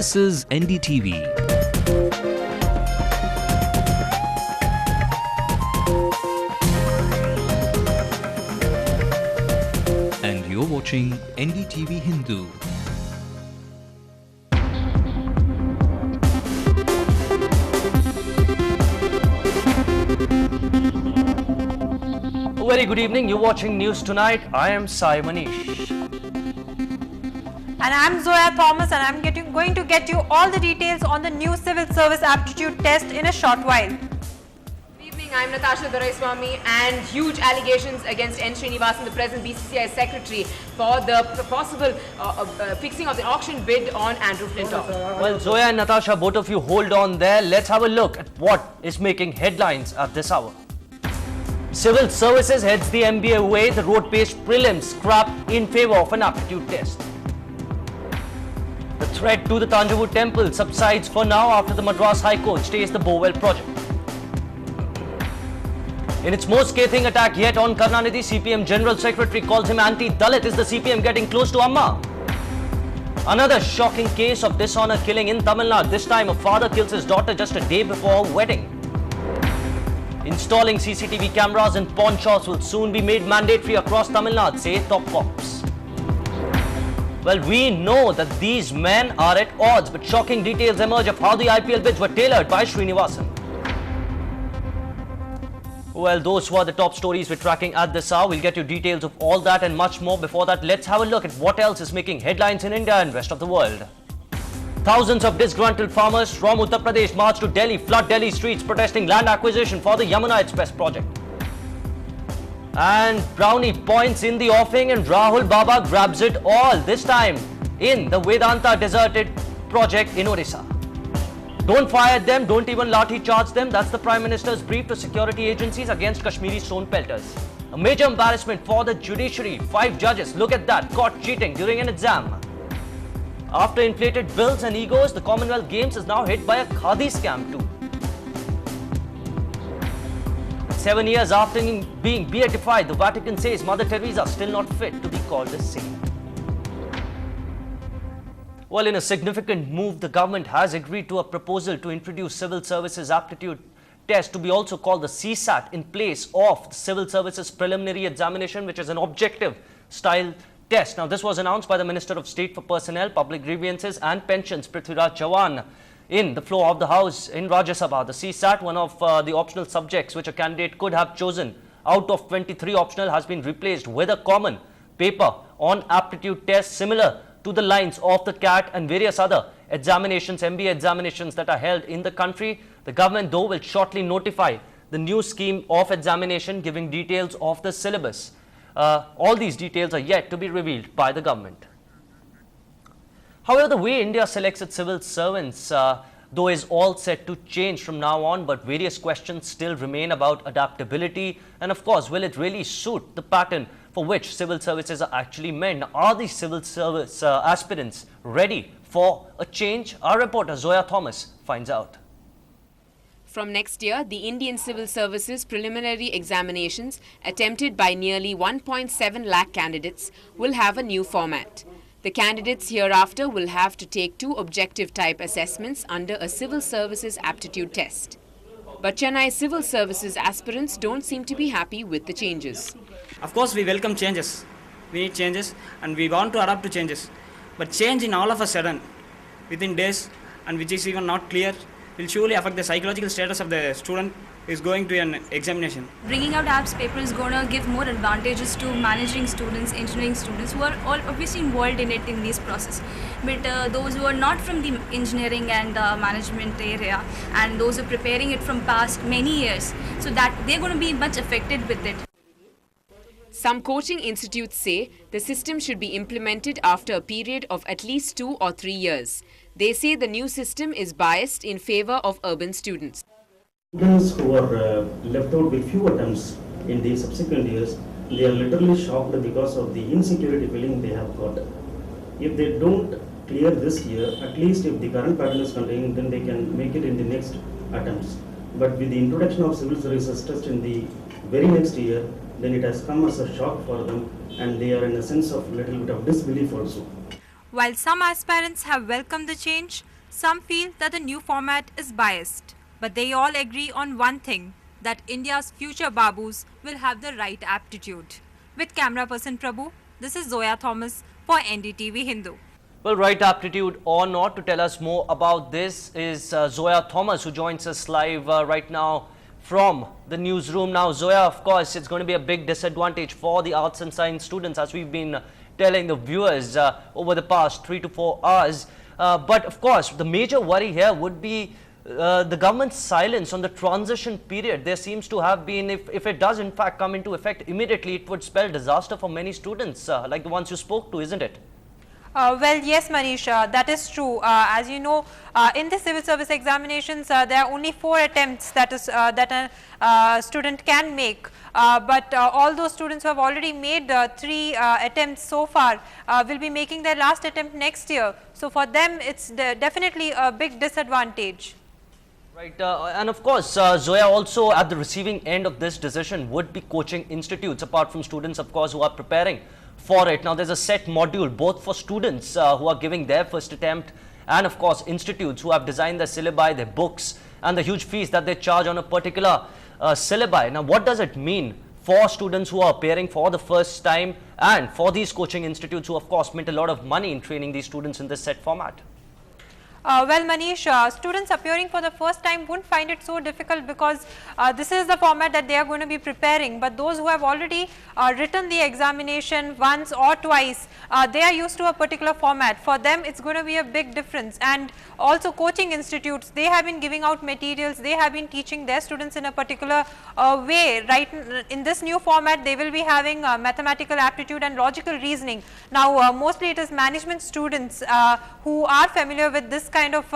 This is NDTV. And you're watching NDTV Hindu. Very good evening. You're watching News Tonight. I am Sai Manish. And I'm Zoya Thomas, and I'm going to get you all the details on the new Civil Service Aptitude Test in a short while. Good evening, I'm Natasha Doraiswamy, and huge allegations against N. Srinivasan, the present BCCI Secretary, for the possible fixing of the auction bid on Andrew Flintoff. Well, Zoya and Natasha, both of you hold on there. Let's have a look at what is making headlines at this hour. Civil Services heads the MBA away, the road-based prelims scrapped in favor of an aptitude test. The threat to the Tanjavur temple subsides for now after the Madras High Court stays the Bowell project. In its most scathing attack yet on Karunanidhi, CPM General Secretary calls him anti-Dalit. Is the CPM getting close to Amma? Another shocking case of dishonor killing in Tamil Nadu. This time a father kills his daughter just a day before her wedding. Installing CCTV cameras in pawn shops will soon be made mandatory across Tamil Nadu, say top cops. Well, we know that these men are at odds, but shocking details emerge of how the IPL bids were tailored by Srinivasan. Well, those who are the top stories we're tracking at this hour. We'll get you details of all that and much more. Before that, let's have a look at what else is making headlines in India and rest of the world. Thousands of disgruntled farmers from Uttar Pradesh march to Delhi, flood Delhi streets protesting land acquisition for the Yamuna Express project. And Brownie points in the offing and Rahul Baba grabs it all, this time in the Vedanta deserted project in Odisha. Don't fire them, don't even lathi charge them. That's the Prime Minister's brief to security agencies against Kashmiri stone pelters. A major embarrassment for the judiciary. 5 judges, look at that, caught cheating during an exam. After inflated bills and egos, the Commonwealth Games is now hit by a khadi scam too. 7 years after being beatified, the Vatican says Mother Teresa still not fit to be called a saint. Well, in a significant move, the government has agreed to a proposal to introduce Civil Services Aptitude Test to be also called the CSAT in place of the Civil Services Preliminary Examination, which is an objective style test. Now, this was announced by the Minister of State for Personnel, Public Grievances and Pensions, Prithviraj Chavan, in the floor of the House in Rajya Sabha. The CSAT, one of the optional subjects which a candidate could have chosen out of 23 optional, has been replaced with a common paper on aptitude test similar to the lines of the CAT and various other examinations, MBA examinations that are held in the country. The government, though, will shortly notify the new scheme of examination, giving details of the syllabus. All these details are yet to be revealed by the government. However, the way India selects its civil servants, though, is all set to change from now on, but various questions still remain about adaptability and, of course, will it really suit the pattern for which civil services are actually meant? Are these civil service aspirants ready for a change? Our reporter Zoya Thomas finds out. From next year, the Indian Civil Services preliminary examinations attempted by nearly 1.7 lakh candidates will have a new format. The candidates hereafter will have to take 2 objective type assessments under a Civil Services Aptitude Test. But Chennai Civil Services aspirants don't seem to be happy with the changes. Of course, we welcome changes. We need changes and we want to adapt to changes. But change in all of a sudden, within days, and which is even not clear, will surely affect the psychological status of the student who is going to an examination. Bringing out apps paper is going to give more advantages to managing students, engineering students who are all obviously involved in it in this process. But those who are not from the engineering and management area and those who are preparing it from past many years, so that they're going to be much affected with it. Some coaching institutes say the system should be implemented after a period of at least 2 or 3 years. They say the new system is biased in favor of urban students. Students who are left out with few attempts in the subsequent years, they are literally shocked because of the insecurity feeling they have got. If they don't clear this year, at least if the current pattern is continuing, then they can make it in the next attempts. But with the introduction of civil services test in the very next year, then it has come as a shock for them and they are in a sense of little bit of disbelief also. While some aspirants have welcomed the change, Some feel that the new format is biased, but they all agree on one thing, that India's future Babus will have the right aptitude. With camera person Prabhu, this is Zoya Thomas for NDTV Hindu. Well, right aptitude or not, to tell us more about this is Zoya Thomas, who joins us live right now from the newsroom. Now, Zoya, of course, it's going to be a big disadvantage for the arts and science students, as we've been telling the viewers over the past 3 to 4 hours. But of course, the major worry here would be the government's silence on the transition period. There seems to have been, if it does in fact come into effect immediately, it would spell disaster for many students like the ones you spoke to, isn't it? Well, yes, Manish, that is true. As you know, in the civil service examinations, there are only 4 attempts that a student can make. But all those students who have already made 3 attempts so far will be making their last attempt next year. So for them, it's definitely a big disadvantage. Right, and of course, Zoya, also at the receiving end of this decision would be coaching institutes, apart from students, of course, who are preparing for it. Now, there's a set module both for students who are giving their first attempt, and of course institutes who have designed their syllabi, their books, and the huge fees that they charge on a particular syllabi. Now, what does it mean for students who are appearing for the first time, and for these coaching institutes who of course spent a lot of money in training these students in this set format? Well, Manish, students appearing for the first time wouldn't find it so difficult, because this is the format that they are going to be preparing. But those who have already written the examination once or twice, they are used to a particular format. For them, it's going to be a big difference. And also coaching institutes, they have been giving out materials, they have been teaching their students in a particular way. Right, in this new format, they will be having mathematical aptitude and logical reasoning. Now, mostly it is management students who are familiar with this kind of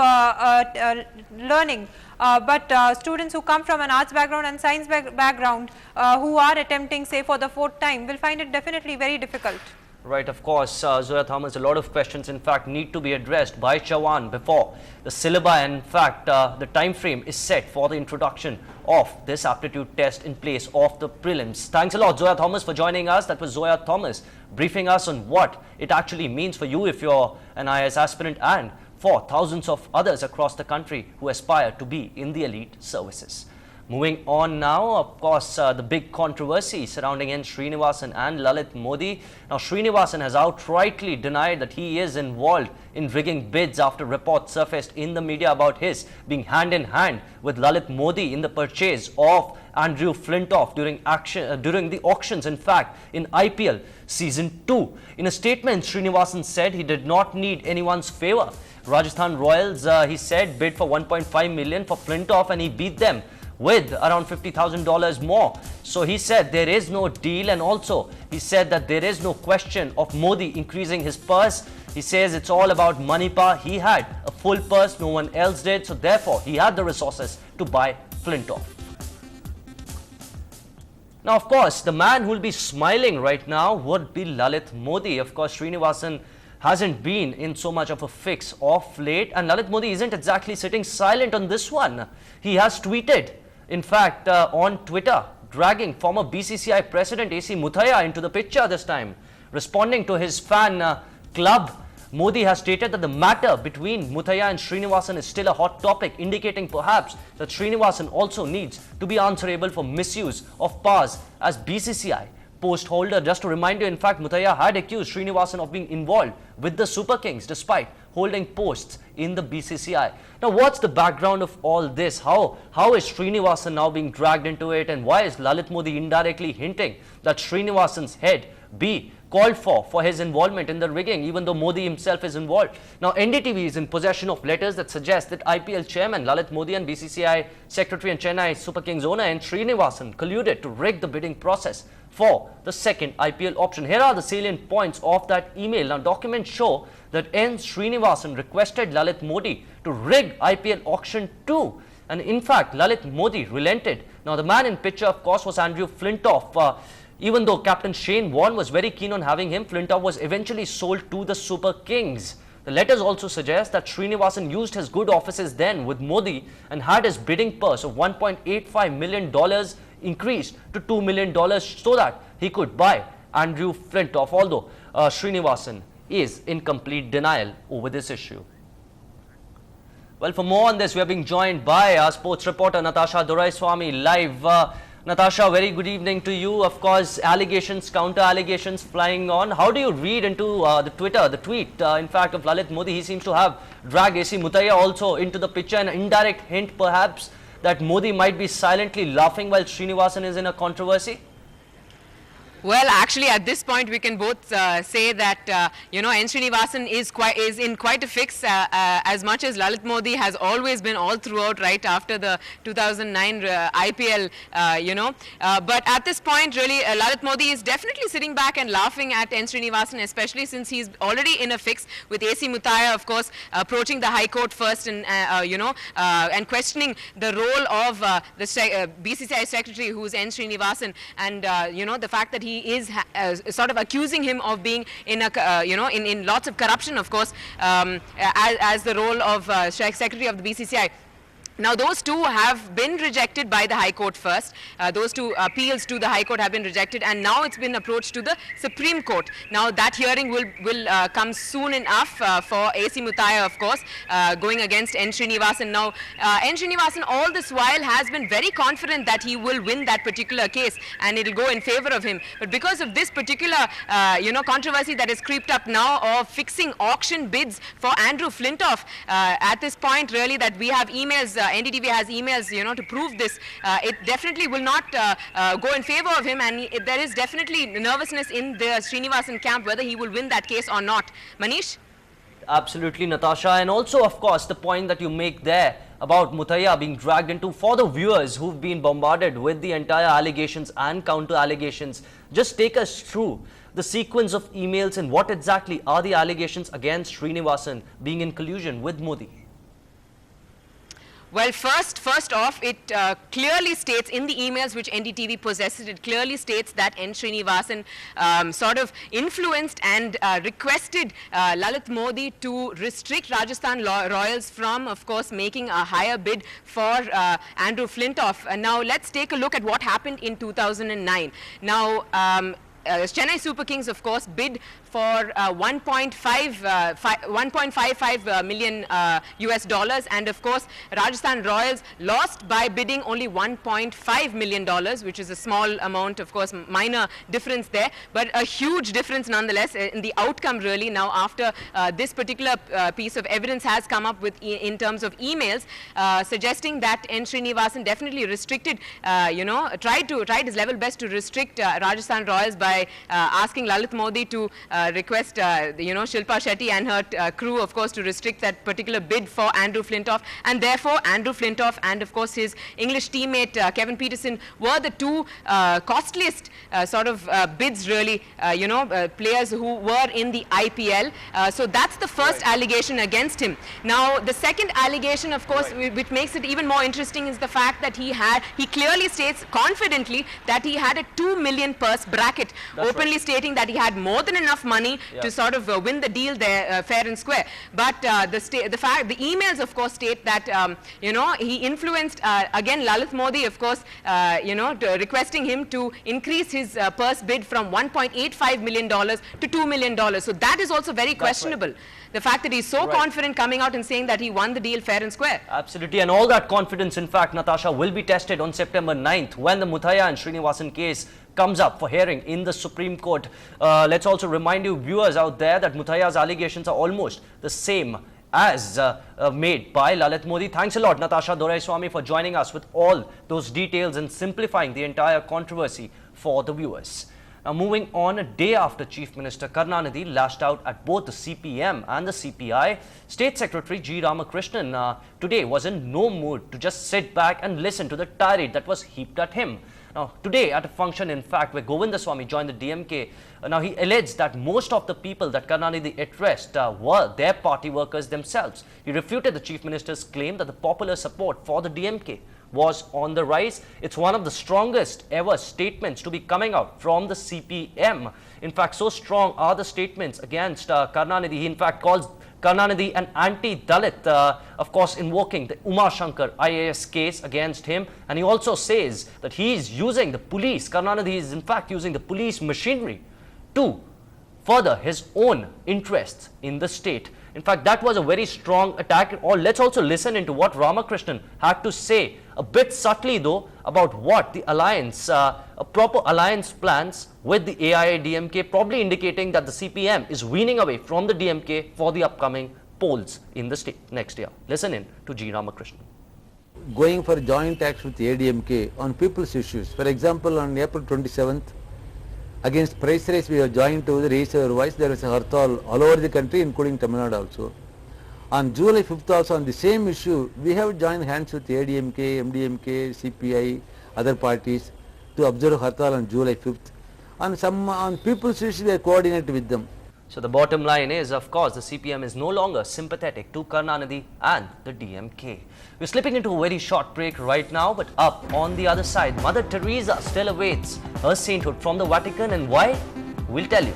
learning, but students who come from an arts background and science background who are attempting, say, for the 4th time, will find it definitely very difficult. Right, of course, Zoya Thomas, a lot of questions in fact need to be addressed by Chavan before the syllabi, and in fact the time frame is set for the introduction of this aptitude test in place of the prelims. Thanks a lot, Zoya Thomas, for joining us. That was Zoya Thomas briefing us on what it actually means for you if you're an IAS aspirant, and for thousands of others across the country who aspire to be in the elite services. Moving on now, of course, the big controversy surrounding N. Srinivasan and Lalit Modi. Now, Srinivasan has outrightly denied that he is involved in rigging bids after reports surfaced in the media about his being hand in hand with Lalit Modi in the purchase of Andrew Flintoff during the auctions, in fact, in IPL Season 2. In a statement, Srinivasan said he did not need anyone's favor. Rajasthan Royals, he said, bid for 1.5 million for Flintoff, and he beat them with around $50,000 more. So he said there is no deal, and also he said that there is no question of Modi increasing his purse. He says it's all about Manipur. He had a full purse, no one else did, so therefore he had the resources to buy Flintoff. Now, of course, the man who will be smiling right now would be Lalit Modi. Of course, Srinivasan hasn't been in so much of a fix of late, and Lalit Modi isn't exactly sitting silent on this one. He has tweeted, in fact, on Twitter, dragging former BCCI President AC Muthaiya into the picture this time. Responding to his fan club, Modi has stated that the matter between Muthaiya and Srinivasan is still a hot topic, indicating perhaps that Srinivasan also needs to be answerable for misuse of powers as BCCI post holder. Just to remind you, in fact, Muthaiya had accused Srinivasan of being involved with the Super Kings despite holding posts in the BCCI. Now, what's the background of all this? How is Srinivasan now being dragged into it, and why is Lalit Modi indirectly hinting that Srinivasan's head be called for his involvement in the rigging, even though Modi himself is involved? Now, NDTV is in possession of letters that suggest that IPL chairman Lalit Modi and BCCI secretary and Chennai Super Kings owner N. Srinivasan colluded to rig the bidding process for the second IPL option. Here are the salient points of that email. Now, documents show that N. Srinivasan requested Lalit Modi to rig IPL auction 2. And in fact, Lalit Modi relented. Now, the man in picture, of course, was Andrew Flintoff. Even though Captain Shane Warne was very keen on having him, Flintoff was eventually sold to the Super Kings. The letters also suggest that Srinivasan used his good offices then with Modi and had his bidding purse of $1.85 million increased to $2 million so that he could buy Andrew Flintoff, although Srinivasan is in complete denial over this issue. Well, for more on this, we are being joined by our sports reporter Natasha Doraiswamy live. Natasha, very good evening to you. Of course, allegations, counter allegations flying on. How do you read into the tweet, in fact, of Lalit Modi? He seems to have dragged AC Mutaiya also into the picture, an indirect hint perhaps that Modi might be silently laughing while Srinivasan is in a controversy. Well, actually, at this point, we can both say that N. Srinivasan is in quite a fix, as much as Lalit Modi has always been all throughout, right after the 2009 IPL, But at this point, really, Lalit Modi is definitely sitting back and laughing at N. Srinivasan, especially since he's already in a fix with AC Mutaiya, of course, approaching the High Court first and and questioning the role of the BCCI secretary, who's N. Srinivasan, and the fact that he is sort of accusing him of being in a in lots of corruption, of course, as the role of secretary of the BCCI. Now, those two have been rejected by the High Court first. Those two appeals to the High Court have been rejected, and now it's been approached to the Supreme Court. Now, that hearing will come soon enough for AC Mutaiya, of course, going against N. Srinivasan. Now, N. Srinivasan all this while has been very confident that he will win that particular case, and it'll go in favor of him. But because of this particular, controversy that has creeped up now of fixing auction bids for Andrew Flintoff, at this point, really, that we have emails. NDTV has emails, to prove this. It definitely will not go in favor of him, and there is definitely nervousness in the Srinivasan camp whether he will win that case or not. Manish? Absolutely, Natasha. And also, of course, the point that you make there about Mutaiya being dragged into, for the viewers who've been bombarded with the entire allegations and counter allegations, just take us through the sequence of emails and what exactly are the allegations against Srinivasan being in collusion with Modi. Well, first off, it clearly states in the emails which NDTV possesses, it clearly states that N. Srinivasan sort of influenced and requested Lalit Modi to restrict Rajasthan Royals from, of course, making a higher bid for Andrew Flintoff. Now, let's take a look at what happened in 2009. Now, Chennai Super Kings, of course, bid for 1.55 million US dollars, and of course Rajasthan Royals lost by bidding only $1.5 million, which is a small amount, of course, minor difference there, but a huge difference nonetheless in the outcome, really. Now, after this particular piece of evidence has come up with in terms of emails suggesting that N. Srinivasan definitely restricted, tried his level best to restrict Rajasthan Royals by asking Lalit Modi to request, Shilpa Shetty and her crew, of course, to restrict that particular bid for Andrew Flintoff. And therefore, Andrew Flintoff and, of course, his English teammate, Kevin Peterson, were the two costliest bids, really, players who were in the IPL. So that's the first allegation against him. Now, the second allegation, of course, which makes it even more interesting, is the fact that he clearly states confidently that he had a 2 million purse bracket, openly stating that he had more than enough money to sort of win the deal there fair and square. But the emails, of course, state that he influenced again Lalit Modi, of course, requesting him to increase his purse bid from $1.85 million to $2 million. So that is also very questionable. The fact that he's so confident coming out and saying that he won the deal fair and square. Absolutely, and all that confidence, in fact, Natasha, will be tested on September 9th when the Mutaiya and Srinivasan case comes up for hearing in the Supreme Court. Let's also remind you, viewers out there, that Mutaiya's allegations are almost the same as made by Lalit Modi. Thanks a lot, Natasha Doraiswamy, for joining us with all those details and simplifying the entire controversy for the viewers. Now, moving on, a day after Chief Minister Karunanidhi lashed out at both the CPM and the CPI, State Secretary G. Ramakrishnan today was in no mood to just sit back and listen to the tirade that was heaped at him. Now, today at a function, in fact, where Govindaswamy joined the DMK, now he alleged that most of the people that Karunanidhi addressed were their party workers themselves. He refuted the Chief Minister's claim that the popular support for the DMK was on the rise. It's one of the strongest ever statements to be coming out from the CPM. In fact, so strong are the statements against Karunanidhi. He, in fact, calls Karunanidhi an anti-Dalit, of course, invoking the Uma Shankar IAS case against him. And he also says that he is using the police. Karunanidhi is, in fact, using the police machinery to further his own interests in the state. In fact, that was a very strong attack. Or let's also listen into what Ramakrishnan had to say, a bit subtly though, about what the alliance, a proper alliance plans with the AIADMK, probably indicating that the CPM is weaning away from the DMK for the upcoming polls in the state next year. Listen in to G. Ramakrishnan. Going for joint action with ADMK on people's issues. For example, on April 27th, against price rise, we are joined to raise our voice. There is a hartal all over the country, including Tamil Nadu also. On July 5th also, on the same issue, we have joined hands with ADMK, MDMK, CPI, other parties to observe hartal on July 5th. On people's issues, we are coordinated with them. So the bottom line is, of course, the CPM is no longer sympathetic to Karunanidhi and the DMK. We're slipping into a very short break right now, but up on the other side, Mother Teresa still awaits her sainthood from the Vatican, and why? We'll tell you.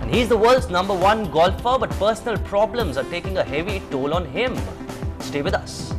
And he's the world's #1 golfer, but personal problems are taking a heavy toll on him. Stay with us.